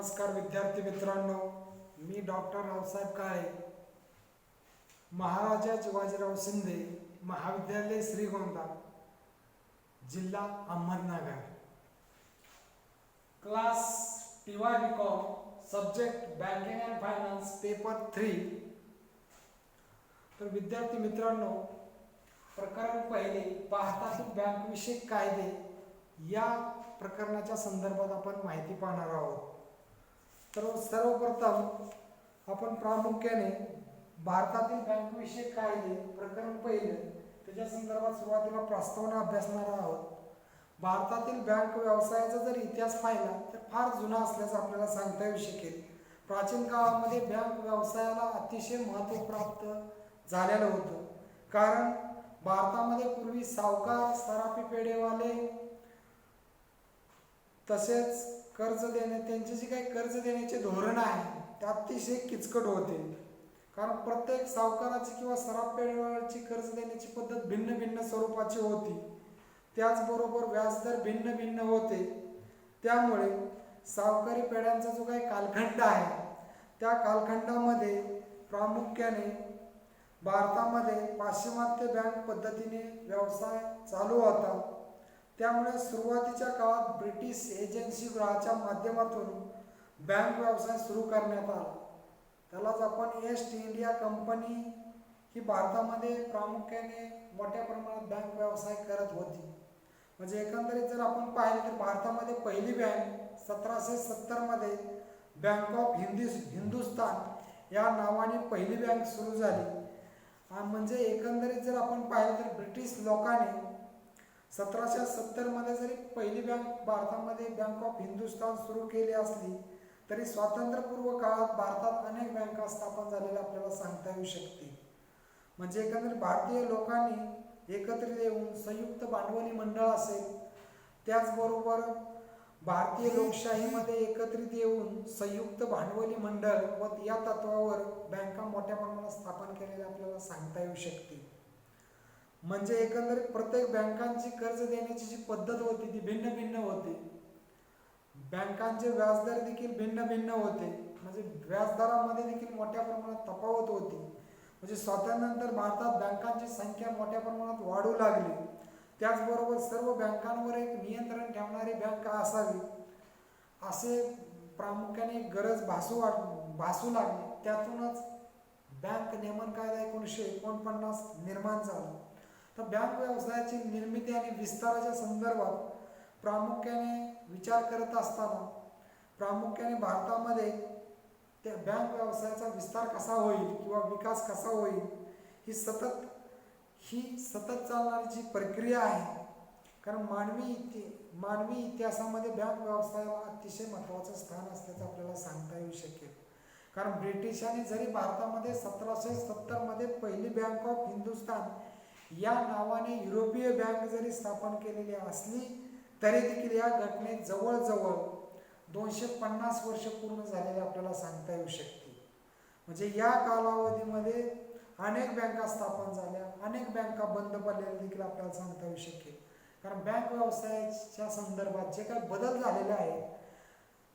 नमस्कार विद्यार्थी मित्रांनो, मी डॉक्टर रावसाहेब काळे, महाराजा शिवाजीराव शिंदे महाविद्यालय श्रीगोंदा, जिल्हा Ahmednagar, class TY. BCom, subject banking and finance, paper 3. तर विद्यार्थी मित्रांनो, प्रकरण पहिले भारतातील बँकविषयक कायदे या प्रकरणाच्या संदर्भात आपण माहिती पाहणार आहोत. तर सर्वप्रथम आपण प्रामुख्याने भारतातील बँकविषयक कायदे प्रकरण पहिले त्याच्या संदर्भात सुरुवातीला प्रस्तावना अभ्यासणार आहोत. भारतातील बँक व्यवसायाचा जर इतिहास पाहिला तर फार जुना असल्याचं आपल्याला सांगता येऊ शकेल. प्राचीन काळामध्ये बँक व्यवसायाला अतिशय महत्त्व प्राप्त झालेलं होतं, कारण भारतामध्ये पूर्वी सावकार, सराफी पेढेवाले तसेच कर्ज देणे, त्यांचे जे काही कर्ज देण्याचे धोरण आहे ते अतिशय किचकट होते, कारण प्रत्येक सावकाराची किंवा सराफ पेढेवाल्याची कर्ज देण्याची पद्धत भिन्न भिन्न स्वरूपाची होती. त्याचबरोबर व्याजदर भिन्न भिन्न होते. त्यामुळे सावकारी पेढ्यांचा जो काही कालखंड आहे त्या कालखंडामध्ये प्रामुख्याने भारतामध्ये पाश्चिमात्य बँक पद्धतीने व्यवसाय चालू होता. त्यामुळे सुरुवातीच्या काळात ब्रिटिश एजन्सी गृहाच्या माध्यमातून बँक व्यवसाय सुरू करण्यात आला. त्यालाच आपण ईस्ट इंडिया कंपनी ही भारतामध्ये प्रामुख्याने मोठ्या प्रमाणात बँक व्यवसाय करत होती. म्हणजे एकंदरीत जर आपण पाहिलं तर भारतामध्ये पहिली बँक 1770 मध्ये बँक ऑफ हिंदुस्तान या नावाने पहिली बँक सुरू झाली. म्हणजे एकंदरीत जर आपण पाहिलं तर ब्रिटिश लोकांनी 1770 मध्ये जरी पहिली बँक भारतामध्ये बँक ऑफ हिंदुस्तान सुरू केली असली तरी स्वातंत्र्यपूर्व काळात भारतात अनेक बँका स्थापन झालेल्या आपल्याला सांगता येऊ शकते. म्हणजे एकंदरीत भारतीय लोकांनी एकत्रित येऊन संयुक्त भांडवली मंडळ असेल, त्याचबरोबर भारतीय लोकशाहीमध्ये एकत्रित येऊन संयुक्त भांडवली मंडळ व या तत्वावर बँका मोठ्या प्रमाणात स्थापन केलेल्या आपल्याला सांगता येऊ शकते. म्हणजे एकंदरीत प्रत्येक बँकांची कर्ज देण्याची जी पद्धत होती ती भिन्न भिन्न होती. बँकांचे व्याजदर देखील भिन्न भिन्न होते. म्हणजे व्याजदरामध्ये देखील मोठ्या प्रमाणात तफावत होती. म्हणजे स्वातंत्र्यानंतर भारतात बँकांची संख्या मोठ्या प्रमाणात वाढू लागली. त्याचबरोबर सर्व बँकांवर एक नियंत्रण ठेवणारी बँक असावी असे प्रामुख्याने गरज भासू लागली. त्यातूनच बँक नियमन कायदा 1949 निर्माण झाला. तर बँक व्यवसायाची निर्मिती आणि विस्ताराच्या संदर्भात प्रामुख्याने विचार करत असताना प्रामुख्याने भारतामध्ये त्या बँक व्यवसायाचा विस्तार कसा होईल किंवा विकास कसा होईल ही सतत चालणारी जी प्रक्रिया आहे. कारण मानवी इतिहासामध्ये बँक व्यवसायाला अतिशय महत्त्वाचं स्थान असल्याचं आपल्याला सांगता येऊ शकेल. कारण ब्रिटिशांनी जरी भारतामध्ये 1770 मध्ये पहिली बँक ऑफ हिंदुस्तान या नावाने युरोपीय बँक जरी स्थापन केलेली असली तरी देखील या घटनेत जवळजवळ 250 वर्ष पूर्ण झालेले आपल्याला सांगता येऊ शकते. म्हणजे या कालावधीमध्ये अनेक बँका स्थापन झाल्या, अनेक बँका बंद पडलेल्या देखील आपल्याला सांगता येऊ शकेल. कारण बँक व्यवसायाच्या संदर्भात जे काही बदल झालेले आहेत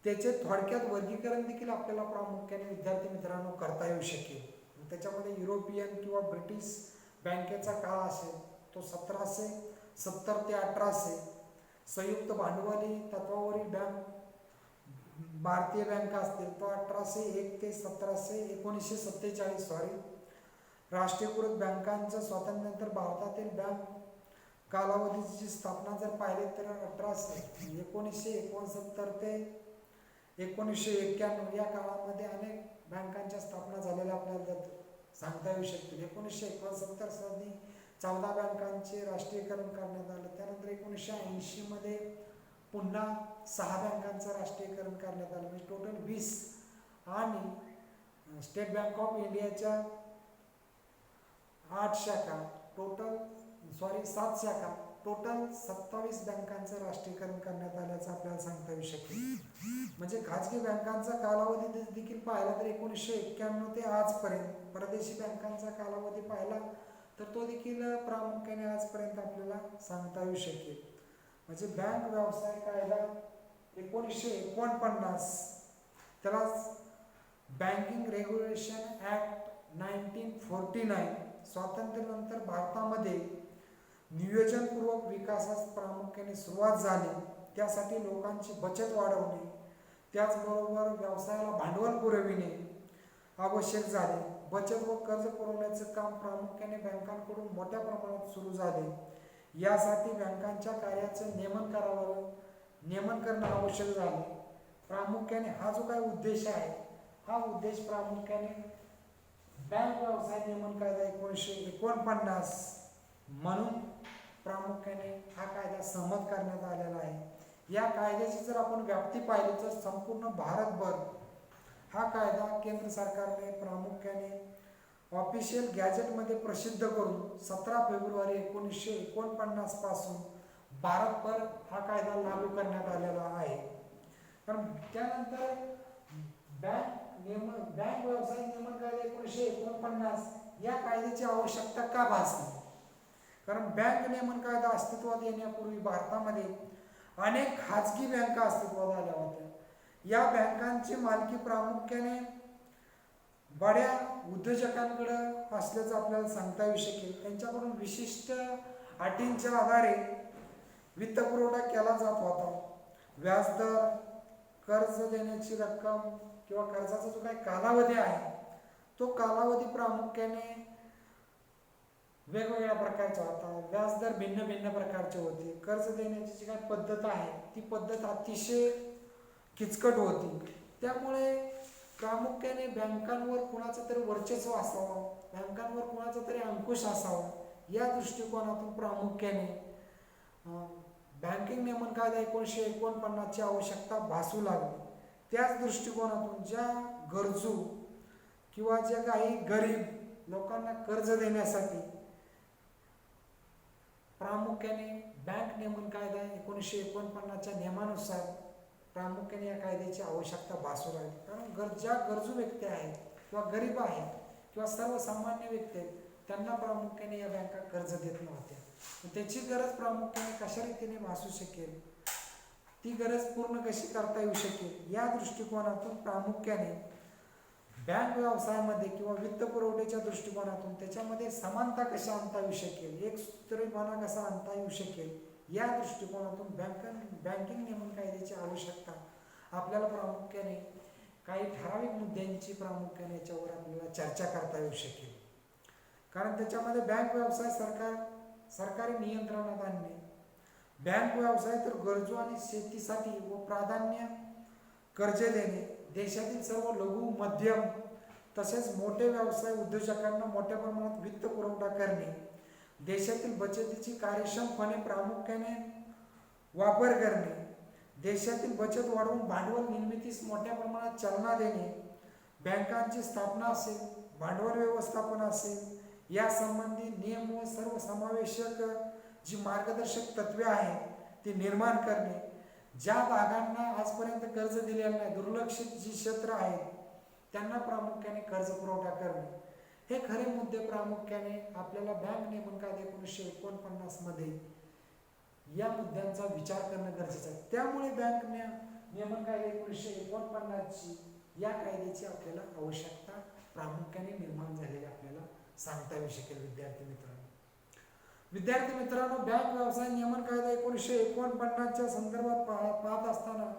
त्याचे थोडक्यात वर्गीकरण देखील आपल्याला प्रामुख्याने विद्यार्थी मित्रांनो करता येऊ शकेल. त्याच्यामध्ये युरोपियन किंवा ब्रिटिश बँकेचा काळ असेल तो 1770 ते 1800, संयुक्त भांडवली तत्वावरील बँक भारतीय बँका असतील तो 1801 ते 1947 राष्ट्रीयकृत बँकांच्या स्वातंत्र्यानंतर भारतातील बँक कालावधीची स्थापना जर पाहिली तर 1969 ते 1991 या काळामध्ये अनेक बँकांच्या स्थापना झालेल्या आपल्याला सांगता येऊ शकते. 1969 साली 14 बँकांचे राष्ट्रीयकरण करण्यात आलं. त्यानंतर 1980 मध्ये पुन्हा 6 बँकांचं राष्ट्रीयकरण करण्यात आलं. म्हणजे टोटल 20 आणि स्टेट बँक ऑफ इंडियाच्या 7 शाखा टोटल 27 बँकांचं राष्ट्रीयकरण करण्यात आल्याचं आपल्याला सांगता येऊ शकेल. म्हणजे खाजगी बँकांचा कालावधी देखील पाहिला तर 1991 ते आजपर्यंत, परदेशी बँकांचा कालावधी पाहिला तर तो देखील प्रामुख्याने आजपर्यंत आपल्याला सांगता येऊ शकेल. म्हणजे बँक व्यवसाय कायदा 1949 त्यालाच बँकिंग रेग्युलेशन ॲक्ट 1949 स्वातंत्र्यानंतर भारतामध्ये नियोजनपूर्वक विकासास प्रामुख्याने सुरुवात झाली. त्यासाठी लोकांची बचत वाढवणे, त्याचबरोबर व्यवसायाला भांडवल पुरविणे आवश्यक झाले. बचत व कर्ज पुरवण्याचे काम प्रामुख्याने बँकांकडून मोठ्या प्रमाणात सुरू झाले. यासाठी बँकांच्या कार्याचे नियमन करणं आवश्यक झाले. प्रामुख्याने हा जो काही उद्देश आहे, हा उद्देश प्रामुख्याने बँक व्यवसाय नियमन कायदा 1949 म्हणून प्रामुख्याने हा कायदा सहमत करण्यात आलेला आहे. या कायद्याची जर आपण व्याप्ती पाहिली तर संपूर्ण भारतभर हा कायदा केंद्र सरकारने प्रामुख्याने ऑफिशियल गॅजेटमध्ये प्रसिद्ध करून 17 फेब्रुवारी 1949 पासून भारतभर हा कायदा लागू करण्यात आलेला आहे. पण त्यानंतर बँक व्यवसाय नियमन कायदा 1949 या कायद्याची आवश्यकता का भासली? कारण बँक नियमन कायदा अस्तित्वात येण्यापूर्वी भारतामध्ये अनेक खाजगी बँका अस्तित्वात आल्या होत्या. या बँकांची मालकी प्रामुख्याने बड्या उद्योजकांकडे असल्याचं आपल्याला सांगता येऊ शकेल. त्यांच्याकडून विशिष्ट अटींच्या आधारे वित्तपुरवठा केला जात होता. व्याजदर, कर्ज देण्याची रक्कम किंवा कर्जाचा जो काही कालावधी आहे तो कालावधी प्रामुख्याने वेगवेगळ्या प्रकारचा होता. व्याजदर भिन्न भिन्न प्रकारचे होते. कर्ज देण्याची जी काही पद्धत आहे ती पद्धत अतिशय किचकट होती. त्यामुळे प्रामुख्याने बँकांवर कुणाचं तरी वर्चस्व असावं, बँकांवर कुणाचा तरी अंकुश असावा, या दृष्टिकोनातून प्रामुख्याने बँकिंग नियमन कायदा 1949 ची आवश्यकता भासू लागली. त्याच दृष्टिकोनातून ज्या गरजू किंवा ज्या काही गरीब लोकांना कर्ज देण्यासाठी प्रामुख्याने बँक नियमन कायदा 1949 च्या नियमानुसार प्रामुख्याने या कायद्याची आवश्यकता भासू लागली. कारण ज्या गरजू व्यक्ती आहेत किंवा गरीब आहेत किंवा सर्वसामान्य व्यक्ती आहेत त्यांना प्रामुख्याने या बँका कर्ज देत नव्हत्या. त्याची गरज प्रामुख्याने कशा रीतीने भासू शकेल, ती गरज पूर्ण कशी करता येऊ शकेल, या दृष्टिकोनातून प्रामुख्याने बँक व्यवसायामध्ये किंवा वित्त पुरवठ्याच्या दृष्टिकोनातून त्याच्यामध्ये समानता कशा आणता येऊ शकेल, एक सूत्रीपणा कसा आणता येऊ शकेल, या दृष्टिकोनातून बँकिंग नियमन कायद्याची आवश्यकता आपल्याला प्रामुख्याने काही ठराविक मुद्द्यांची प्रामुख्याने याच्यावर आपल्याला चर्चा करता येऊ शकेल. कारण त्याच्यामध्ये बँक व्यवसाय सरकारी नियंत्रणात आणणे, बँक व्यवसाय तर गरजू आणि शेतीसाठी व प्राधान्य कर्ज देणे, देशातील सर्व लघु मध्यम तसेच मोठे व्यवसाय उद्योजकांना मोठ्या प्रमाणात वित्त पुरवठा करणे, देशातील बचतीची कार्यक्षमपणे प्रामुख्याने वापर करणे, देशातील बचत वाढवून भांडवल निर्मितीस मोठ्या प्रमाणात चालना देणे, बँकांची स्थापना असेल, भांडवल व्यवस्थापन असेल, या संबंधी नियम व सर्वसमावेशक जी मार्गदर्शक तत्वे आहेत ती निर्माण करणे, ज्या भागांना आजपर्यंत कर्ज दिलेलं नाही, दुर्लक्षित जी क्षेत्र आहेत त्यांना प्रामुख्याने कर्ज पुरवठा करणे, हे खरे मुद्दे प्रामुख्याने आपल्याला बँक नियमन कायदा 1949 मध्ये या मुद्द्यांचा विचार करणं गरजेचं आहे. त्यामुळे बँक नियमन कायदा 1949 ची या कायद्याची आपल्याला आवश्यकता प्रामुख्याने निर्माण झालेली आपल्याला सांगता येऊ शकेल. विद्यार्थी मित्रांनो, बँक व्यवसाय नियमन कायदा 1949 च्या संदर्भात पाहत असताना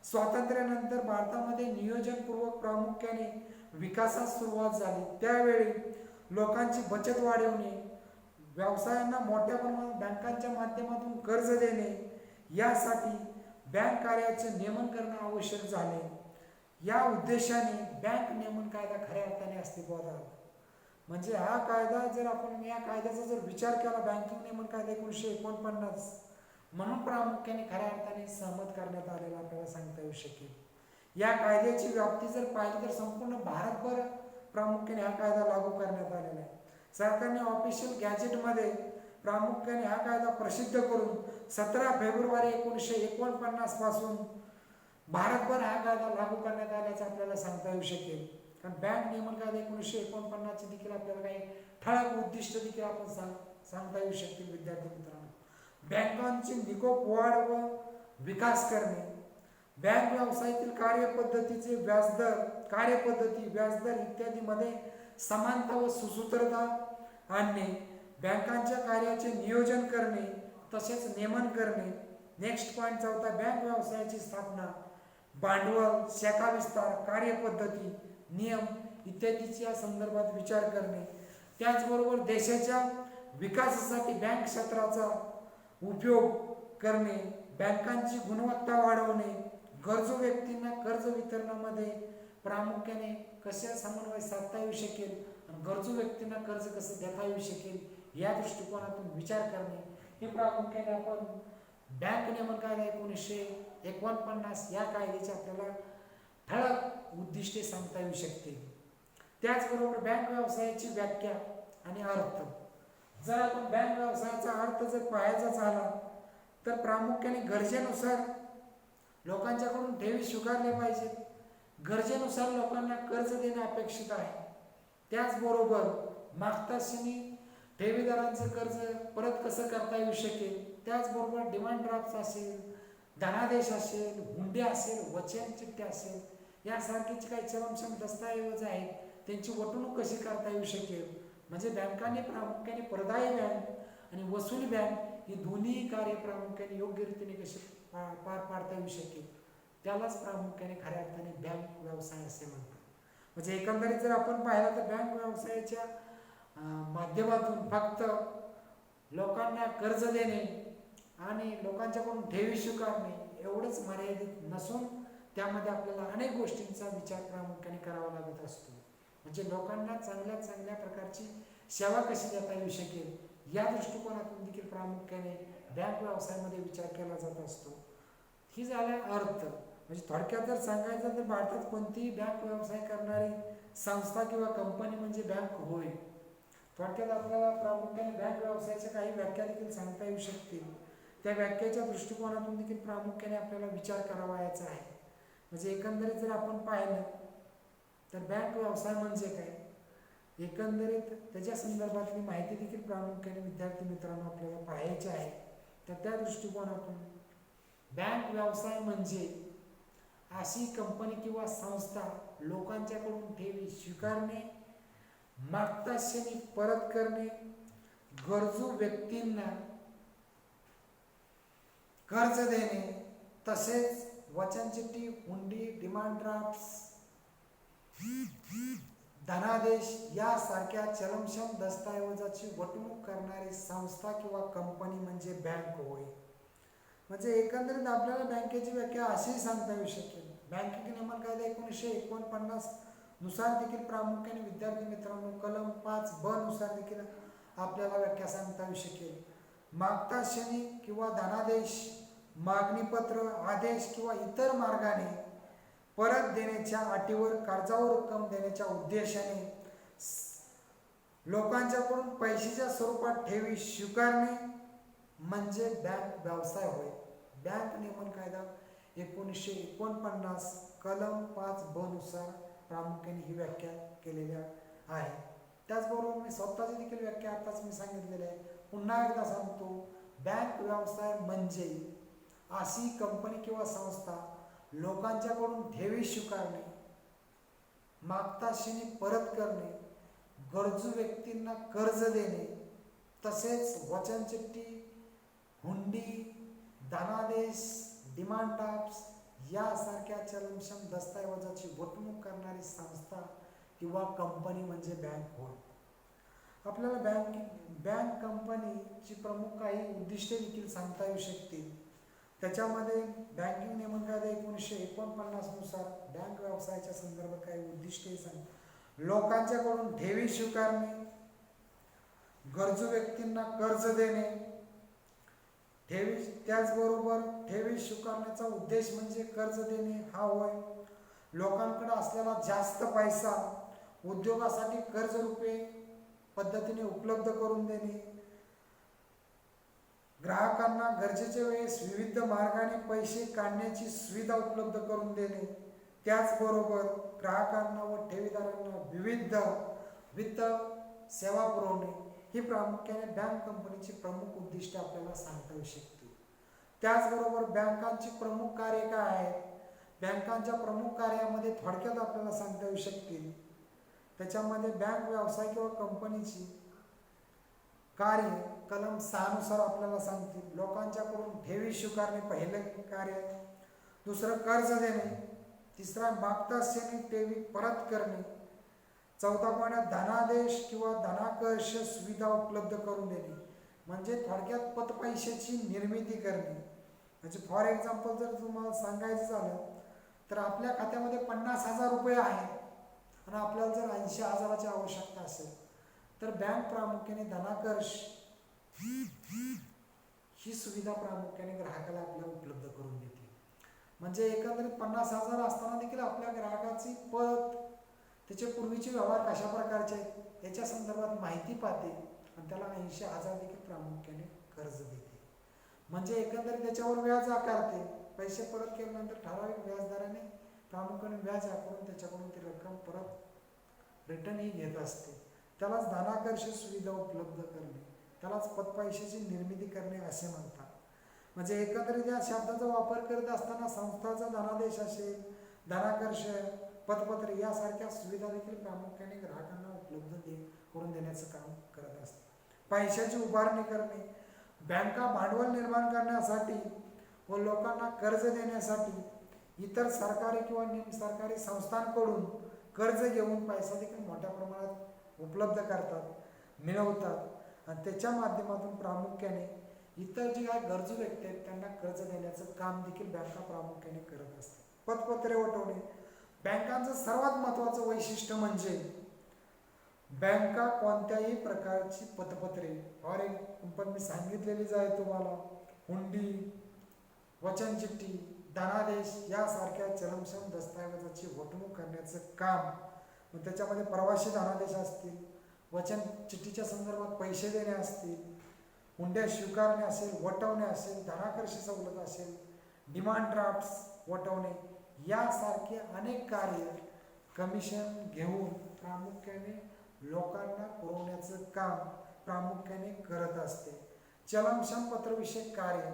स्वातंत्र्यानंतर भारतामध्ये नियोजनपूर्वक प्रामुख्याने विकासास सुरुवात झाली. त्यावेळी लोकांची बचत वाढवणे, व्यवसायांना मोठ्या प्रमाणात बँकांच्या माध्यमातून कर्ज देणे, यासाठी बँक कार्याचे नियमन करणे आवश्यक झाले. या उद्देशाने बँक नियमन कायदा खऱ्या अर्थाने अस्तित्वात आला. म्हणजे हा कायदा जर आपण या कायद्याचा जर विचार केला, बँकिंग नियमन कायदा 1949 म्हणून प्रामुख्याने खऱ्या अर्थाने सहमत करण्यात आलेला आपल्याला सांगता येऊ शकेल. या कायद्याची व्याप्ती जर पाहिली तर संपूर्ण भारतभर प्रामुख्याने हा कायदा लागू करण्यात आलेला आहे. सरकारने ऑफिशियल गॅजेटमध्ये प्रामुख्याने हा कायदा प्रसिद्ध करून 17 फेब्रुवारी 1949 पासून भारतभर हा कायदा लागू करण्यात आल्याचं आपल्याला सांगता येऊ शकेल. कारण बँक नियमन कायदा 1949 ची देखील आपल्याला काही ठळक उद्दिष्ट देखील आपण सांगता येऊ शकतील. विद्यार्थी मित्रांनो, बँकांची निकोप वाढ व विकास करणे, बँक व्यवसायातील कार्यपद्धतीचे व्याजदर कार्यपद्धती व्याजदर इत्यादीमध्ये समानता व सुसूत्रता आणणे, बँकांच्या कार्याचे नियोजन करणे तसेच नियमन करणे. नेक्स्ट पॉईंट चौथा, बँक व्यवसायाची स्थापना, भांडवल, शाखा विस्तार, कार्यपद्धती, नियम इत्यादीच्या संदर्भात विचार करणे. त्याचबरोबर देशाच्या विकासासाठी बँक क्षेत्राचा उपयोग करणे, बँकांची गुणवत्ता वाढवणे, गरजू व्यक्तींना कर्ज वितरणामध्ये प्रामुख्याने कशा समन्वय साधता येऊ शकेल आणि गरजू व्यक्तींना कर्ज कसं देता येऊ शकेल या दृष्टिकोनातून विचार करणे. हे प्रामुख्याने आपण बँक नियमन कायदा 1949 या कायद्याची आपल्याला ठळक उद्दिष्टे सांगता येऊ शकते. त्याचबरोबर बँक व्यवसायाची व्याख्या आणि अर्थ. जर आपण बँक व्यवसायाचा अर्थ जर पाहायचा झाला तर प्रामुख्याने गरजेनुसार लोकांच्याकडून ठेवी स्वीकारल्या पाहिजेत, गरजेनुसार लोकांना कर्ज देणे अपेक्षित आहे. त्याचबरोबर मागता क्षणी ठेवीदारांचं कर्ज परत कसं करता येऊ शकेल, त्याचबरोबर डिमांड ड्राफ्ट असेल, धनादेश असेल, हुंडी असेल, वचन चिठ्ठी असेल यासारखीचे काही चलनक्षम दस्तऐवज आहेत त्यांची वटणूक कशी करता येऊ शकेल. म्हणजे बँकांनी प्रामुख्याने प्रदायी बँक आणि वसुली बँक ही दोन्ही कार्य प्रामुख्याने योग्य रीतीने कशी पार पाडता येऊ शकेल त्यालाच प्रामुख्याने खऱ्या अर्थाने बँक व्यवसाय असे म्हणतात. म्हणजे एकंदरीत जर आपण पाहिलं तर बँक व्यवसायाच्या माध्यमातून फक्त लोकांना कर्ज देणे आणि लोकांच्याकडून ठेवी स्वीकारणे एवढंच मर्यादित नसून त्यामध्ये आपल्याला अनेक गोष्टींचा विचार प्रामुख्याने करावा लागत असतो. म्हणजे लोकांना चांगल्या चांगल्या प्रकारची सेवा कशी देता येऊ शकेल या दृष्टिकोनातून देखील प्रामुख्याने बँक व्यवसायामध्ये विचार केला जात असतो. ही झाला अर्थ. म्हणजे थोडक्यात जर सांगायचं तर भारतात कोणतीही बँक व्यवसाय करणारी संस्था किंवा कंपनी म्हणजे बँक होय. थोडक्यात आपल्याला प्रामुख्याने बँक व्यवसायाच्या काही व्याख्या देखील सांगता येऊ शकतील. त्या व्याख्याच्या दृष्टिकोनातून देखील प्रामुख्याने आपल्याला विचार करावायचा आहे. म्हणजे एकंदरीत जर आपण पाहिलं तर बँक व्यवसाय म्हणजे काय, एकंदरीत त्याच्या संदर्भातली माहिती देखील प्रामुख्याने विद्यार्थी मित्रांनो आपल्याला पाहायची आहे. तर त्या दृष्टिकोनातून बँक व्यवसाय म्हणजे अशी कंपनी किंवा संस्था लोकांच्याकडून ठेवी स्वीकारणे, मागता क्षणी परत करणे, गरजू व्यक्तींना कर्ज देणे तसेच वचन चिठ्ठी, हुंडी, डिमांड ड्राफ्ट, धनादेश यासारख्या चलनक्षम दस्तऐवजाची वटणूक करणारी संस्था किंवा कंपनी म्हणजे बँक होय. म्हणजे एकंदरीत आपल्याला बँकेची व्याख्या अशी सांगता येऊ शकेल. बँकिंग नियमन कायदा 1949 नुसार देखील प्रामुख्याने विद्यार्थी मित्रांनो कलम 5(ब) नुसार देखील आपल्याला व्याख्या सांगता येऊ शकेल. मागता क्षणी किंवा धनादेश, मागणीपत्र, आदेश किंवा इतर मार्गाने परत देण्याच्या अटीवर कर्जावर रक्कम देण्याच्या उद्देशाने लोकांच्याकडून पैशाच्या स्वरूपात ठेवी स्वीकारणे म्हणजे बँक व्यवसाय होय. बँक नियमन कायदा 1949 कलम 5(ब) नुसार प्रामुख्याने ही व्याख्या केलेल्या आहे. त्याचबरोबर मी स्वतःची देखील व्याख्या आताच मी सांगितलेली आहे. पुन्हा एकदा सांगतो, बँक व्यवसाय म्हणजे अशी कंपनी किंवा संस्था लोकांच्याकडून ठेवी स्वीकारणे, मागता क्षणी परत करणे, गरजू व्यक्तींना कर्ज देणे तसेच वचन चिठ्ठी, हुंडी, धनादेश, डिमांड ड्राफ्ट यासारख्या चलनक्षम दस्तऐवजाची वटणूक करणारी संस्था किंवा कंपनी म्हणजे बँक होय. आपल्याला बँक कंपनीची प्रमुख काही उद्दिष्टे देखील सांगता येऊ शकतील. त्याच्यामध्ये बँकिंग नियमन कायदा 1949 नुसार बँक व्यवसायाच्या संदर्भात काही उद्दिष्टे लोकांच्याकडून ठेवी स्वीकारणे, गरजू व्यक्तींना कर्ज देणे, त्याचबरोबर ठेवी स्वीकारण्याचा उद्देश म्हणजे कर्ज देणे हा होय. लोकांकडे असलेला जास्त पैसा उद्योगासाठी कर्ज रूपे पद्धतीने उपलब्ध करून देणे, ग्राहकांना गरजेच्या वेळेस विविध मार्गाने पैसे काढण्याची सुविधा उपलब्ध करून देणे, त्याचबरोबर ग्राहकांना व ठेवीदारांना विविध वित्त सेवा पुरवणे ही प्रामुख्याने बँक कंपनीची प्रमुख उद्दिष्टे आपल्याला सांगता येऊ शकतील. त्याचबरोबर बँकांची प्रमुख कार्य काय आहेत बँकांच्या प्रमुख कार्यामध्ये थोडक्यात आपल्याला सांगता येऊ शकतील. त्याच्यामध्ये बँक व्यवसाय किंवा कंपनीची कार्य कलम 6 नुसार आपल्याला सांगतील. लोकांच्याकडून ठेवी स्वीकारणे पहिलं कार्य, दुसरं कर्ज देणे, तिसरा मागता असलेली ठेवी परत करणे, चौथा पॉईंट धनादेश किंवा धनाकर्ष सुविधा उपलब्ध करून देणे, म्हणजे थोडक्यात पतपैशाची निर्मिती करणे. म्हणजे फॉर एक्झाम्पल जर तुम्हाला सांगायचं झालं तर आपल्या खात्यामध्ये 50,000 रुपये आहेत आणि आपल्याला जर 80,000ची आवश्यकता असेल तर बँक प्रामुख्याने धनाकर्ष ही सुविधा प्रामुख्याने ग्राहकाला आपल्याला उपलब्ध करून देते. म्हणजे एकंदरीत 50,000 असताना देखील आपल्या ग्राहकाची पत, त्याचे पूर्वीचे व्यवहार कशा प्रकारचे आहेत याच्या संदर्भात माहिती पाहते आणि त्याला 80,000 देखील प्रामुख्याने कर्ज देते. म्हणजे एकंदरीत त्याच्यावर व्याज आकारते. पैसे परत केल्यानंतर ठराविक व्याजदराने प्रामुख्याने व्याज आकारून त्याच्याकडून ती रक्कम परत रिटर्न ही घेत असते. त्यालाच धनाकर्ष सुविधा उपलब्ध करणे, त्यालाच पतपैशाची निर्मिती करणे असे म्हणतात. म्हणजे एकंदरीत या शब्दाचा वापर करत असताना संस्थाचा धनादेश असेल, धनाकर्ष, पतपत्रे यासारख्या सुविधा देखील प्रामुख्याने ग्राहकांना उपलब्ध करून देण्याचं काम करत असते. पैशाची उभारणी करणे, बँका भांडवल निर्माण करण्यासाठी व लोकांना कर्ज देण्यासाठी इतर सरकारी किंवा निमसरकारी संस्थांकडून कर्ज घेऊन पैसा देखील मोठ्या प्रमाणात उपलब्ध करतात, मिळवतात आणि त्याच्या माध्यमातून प्रामुख्याने इतर जे काही गरजू व्यक्ती आहेत त्यांना कर्ज देण्याचं काम देखील बँका प्रामुख्याने करत असतात. पतपत्रे वटवणे, बँकांचं सर्वात महत्त्वाचं वैशिष्ट्य म्हणजे बँका कोणत्याही प्रकारची पतपत्रे, फॉर एक्झाम्पल मी सांगितलेलीच आहे तुम्हाला, हुंडी, वचनचिठ्ठी, धनादेश यासारख्या चलनक्षम दस्तऐवजाची वटणूक करण्याचं काम, मग त्याच्यामध्ये प्रवासी धनादेश असतील, वचन चिठ्ठीच्या संदर्भात पैसे देणे असतील, हुंड्या स्वीकारणे असेल, वटवणे असेल, धनाकर्ष सवलत असेल, डिमांड ड्राफ्ट्स वटवणे यासारखे अनेक कार्य कमिशन घेऊन प्रामुख्याने लोकांना पुरवण्याचं काम प्रामुख्याने करत असते. चलनक्षम पत्रविषयक कार्य,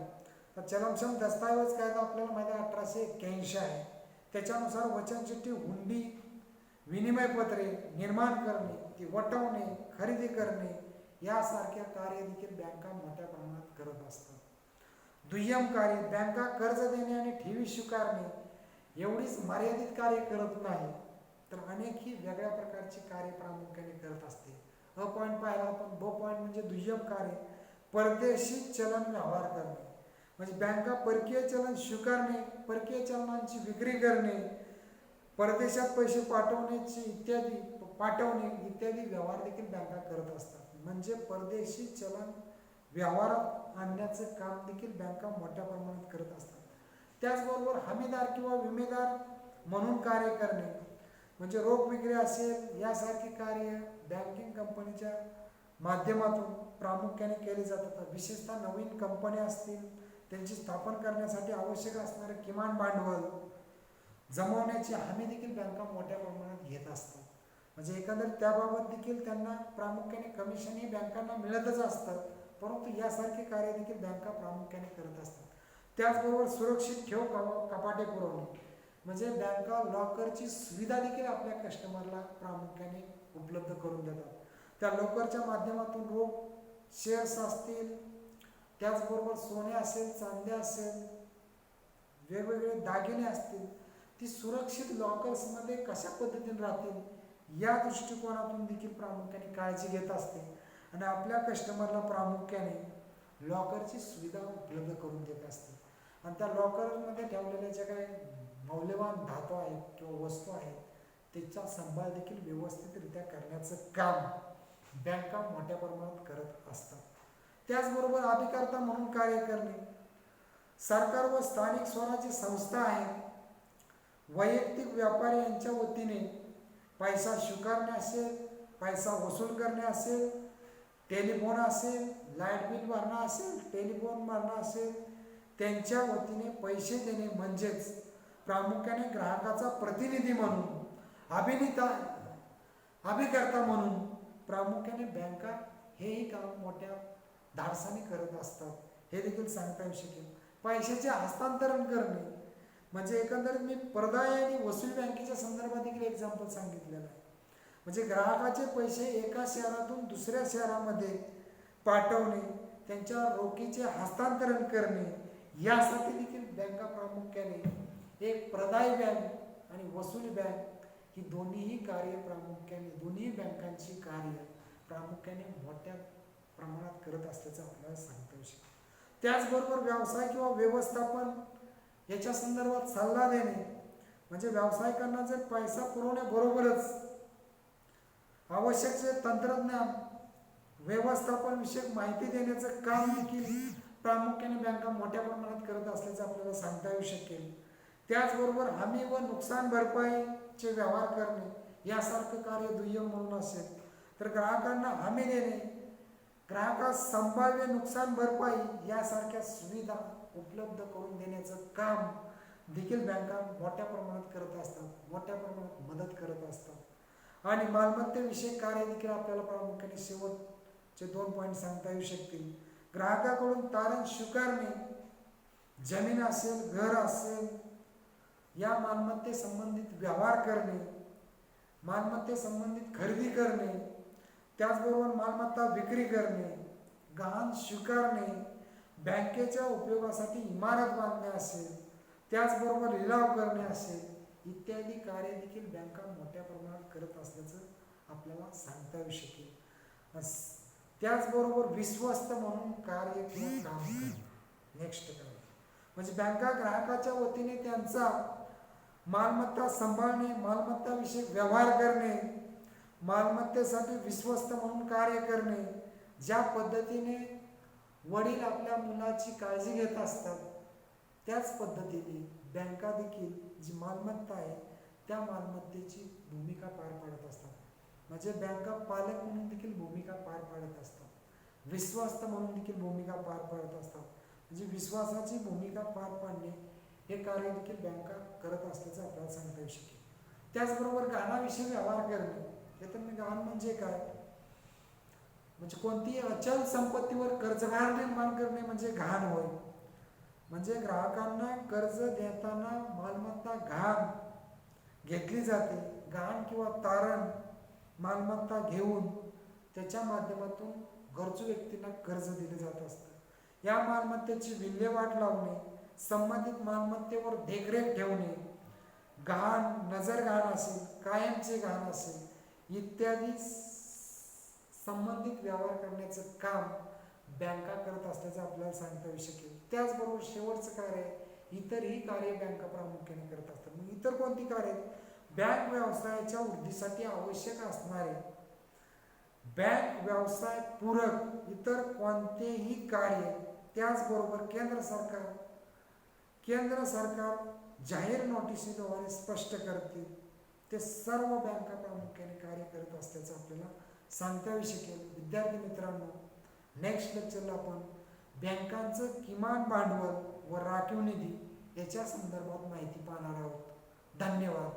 तर चलनक्षम दस्तऐवज कायदा आपल्याला माहिती आहे 1881 आहे. त्याच्यानुसार वचनचिठ्ठी, हुंडी, विनिमय पत्रे निर्माण करणे, ती वटवणे, खरेदी करणे यासारख्या कार्य देखील बँका मोठ्या प्रमाणात करत असतात. दुय्यम कार्य, बँका कर्ज देणे आणि ठेवी स्वीकारणे एवढीच मर्यादित कार्य करत नाही तर अनेक ही वेगळ्या प्रकारची कार्य प्रामुख्याने करत असते. अ पॉईंट पाहिला आपण, ब पॉईंट म्हणजे दुय्यम कार्य, परदेशी चलन व्यवहार करणे, म्हणजे बँका परकीय चलन स्वीकारणे, परकीय चलनांची विक्री करणे, परदेशात पैसे पाठवणे इत्यादी व्यवहार देखील बँका करत असतात. म्हणजे परदेशी चलन व्यवहारात आणण्याचं काम देखील बँका मोठ्या प्रमाणात करत असतात. त्याचबरोबर हमीदार किंवा विमेदार म्हणून कार्य करणे, म्हणजे रोख विक्री असेल यासारखी कार्य बँकिंग कंपनीच्या माध्यमातून प्रामुख्याने केली जातात. विशेषतः नवीन कंपन्या असतील त्यांची स्थापन करण्यासाठी आवश्यक असणारे किमान भांडवल जमवण्याची हमी देखील बँका मोठ्या प्रमाणात घेत असतात. म्हणजे एकंदरीत त्याबाबत देखील त्यांना प्रामुख्याने कमिशनही बँकांना मिळतच असतात, परंतु यासारखे कार्य देखील बँका प्रामुख्याने करत असतात. त्याचबरोबर सुरक्षित ठेव कपाटे पुरवणे, म्हणजे बँका लॉकरची सुविधा देखील आपल्या कस्टमरला प्रामुख्याने उपलब्ध करून देतात. त्या लॉकरच्या माध्यमातून रोख, शेअर्स असतील, त्याचबरोबर सोने असेल, चांदी असेल, वेगवेगळे दागिने असतील, ती सुरक्षित लॉकर्समध्ये कशा पद्धतीने राहतील या दृष्टिकोनातून देखील प्रामुख्याने काळजी घेत असते आणि आपल्या कस्टमरला प्रामुख्याने लॉकरची सुविधा उपलब्ध करून देत असते. आणि त्या लॉकरमध्ये ठेवलेल्या ज्या काही मौल्यवान धातू आहेत किंवा वस्तू आहेत त्याचा सांभाळ देखील व्यवस्थितरित्या करण्याचं काम बँका मोठ्या प्रमाणात करत असतात. त्याचबरोबर अभिकर्ता म्हणून कार्य करणे, सरकार व स्थानिक स्वराज्य संस्था आहेत, वैयक्तिक व्यापारी यांच्या वतीने पैसा स्वीकारणे असेल, पैसा वसूल करणे असेल, टेलिफोन असेल, लाईट बिल भरणं असेल, टेलिफोन भरणं असेल, त्यांच्या वतीने पैसे देणे म्हणजेच प्रामुख्याने ग्राहकाचा प्रतिनिधी म्हणून, अभिकर्ता म्हणून प्रामुख्याने बँका हेही काम मोठ्या धाडसाने करत असतात. हे देखील सांगता येऊ शकेल. पैशाचे हस्तांतरण करणे, म्हणजे एकंदरीत मी प्रदाय आणि वसूल बँकेच्या संदर्भात देखील एक्झाम्पल सांगितलेलं आहे. म्हणजे ग्राहकाचे पैसे एका शहरातून दुसऱ्या शहरामध्ये पाठवणे, त्यांच्या रोखीचे हस्तांतरण करणे, यासाठी देखील बँका प्रामुख्याने एक प्रदाय बँक आणि वसूल बँक ही दोन्हीही कार्य प्रामुख्याने, दोन्ही बँकांची कार्य प्रामुख्याने मोठ्या प्रमाणात करत असल्याचं आपल्याला सांगता येऊ शकतं. त्याचबरोबर व्यवसाय किंवा व्यवस्थापन याच्या संदर्भात सल्ला देणे, म्हणजे व्यावसायिकांना जर पैसा पुरवण्याबरोबरच आवश्यक जे तंत्रज्ञान व्यवस्थापन विषयक माहिती देण्याचं काम देखील प्रामुख्याने बँका मोठ्या प्रमाणात करत असल्याचं आपल्याला सांगता येऊ शकेल. त्याचबरोबर हमी व नुकसान भरपाईचे व्यवहार करणे यासारखं कार्य दुय्यम म्हणून असेल. तर ग्राहकांना हमी देणे, ग्राहकास संभाव्य नुकसान भरपाई यासारख्या सुविधा उपलब्ध करून देण्याचं काम देखील बँका मोठ्या प्रमाणात करत असतात, मोठ्या प्रमाणात मदत करत असतात. आणि मालमत्तेविषयक कार्य देखील आपल्याला प्रामुख्याने शेवटचे 2 पॉईंट सांगता येऊ शकतील. ग्राहकाकडून तारण स्वीकारणे, जमीन असेल, घर असेल, या मालमत्ते संबंधित व्यवहार करणे, मालमत्ते संबंधित खरेदी करणे, त्याचबरोबर मालमत्ता विक्री करणे, गहाण स्वीकारणे, बँकेच्या उपयोगासाठी इमारत बांधणे असेल, त्याचबरोबर लिलाव करणे असेल, इत्यादी कार्य देखील बँका मोठ्या प्रमाणात करत असल्याचं आपल्याला सांगता येऊ शकेल. त्याचबरोबर विश्वस्त म्हणून कार्य किंवा काम करणे. नेक्स्ट कार्य म्हणजे बँका ग्राहकाच्या वतीने त्यांचा मालमत्ता सांभाळणे, मालमत्ता विषयक व्यवहार करणे, मालमत्तेसाठी विश्वस्त म्हणून कार्य करणे. ज्या पद्धतीने वडील आपल्या मुलाची काळजी घेत असतात त्याच पद्धतीने बँका देखील जी मालमत्ता आहे त्या मालमत्तेची भूमिका पार पाडत असतात. म्हणजे बँका पालक म्हणून देखील भूमिका पार पाडत असतात, विश्वस्त म्हणून देखील भूमिका पार पाडत असतात. म्हणजे विश्वासाची भूमिका पार पाडणे हे कार्य देखील बँका करत असल्याचं आपल्याला सांगता येऊ शकेल. त्याचबरोबर गहाणाविषयी व्यवहार करणे. हे तर मी गहाण म्हणजे काय, म्हणजे कोणतीही अचल संपत्तीवर कर्जभार निर्माण करणे म्हणजे गहाण होय. म्हणजे ग्राहकांना कर्ज देताना मालमत्ता गहाण घेतली जाते. गहाण किंवा तारण मालमत्ता घेऊन त्याच्या माध्यमातून गरजू व्यक्तींना कर्ज दिले जात असतं. या मालमत्तेची विल्हेवाट लावणे, संबंधित मालमत्तेवर देखरेख ठेवणे, गहाण नजर गहाण असेल, कायमचे गहाण असेल, इत्यादी संबंधित व्यवहार करण्याचं काम बँका करत असल्याचं आपल्याला सांगता येऊ शकेल. त्याचबरोबर शेवटचं कार्य आहे, इतरही कार्य बँका प्रामुख्याने करत असतात. मग इतर कोणती कार्य आहेत? बँक व्यवसायाच्या वृद्धीसाठी आवश्यक असणारे बँक व्यवसाय पूरक इतर कोणतेही कार्य, त्याचबरोबर केंद्र सरकार जाहीर नोटिसीद्वारे स्पष्ट करते ते सर्व बँका प्रामुख्याने कार्य करत असल्याचं आपल्याला सांगता येऊ शकेल. विद्यार्थी मित्रांनो, नेक्स्ट लेक्चरला आपण बँकांचं किमान भांडवल व राखीव निधी याच्या संदर्भात माहिती पाहणार आहोत. धन्यवाद.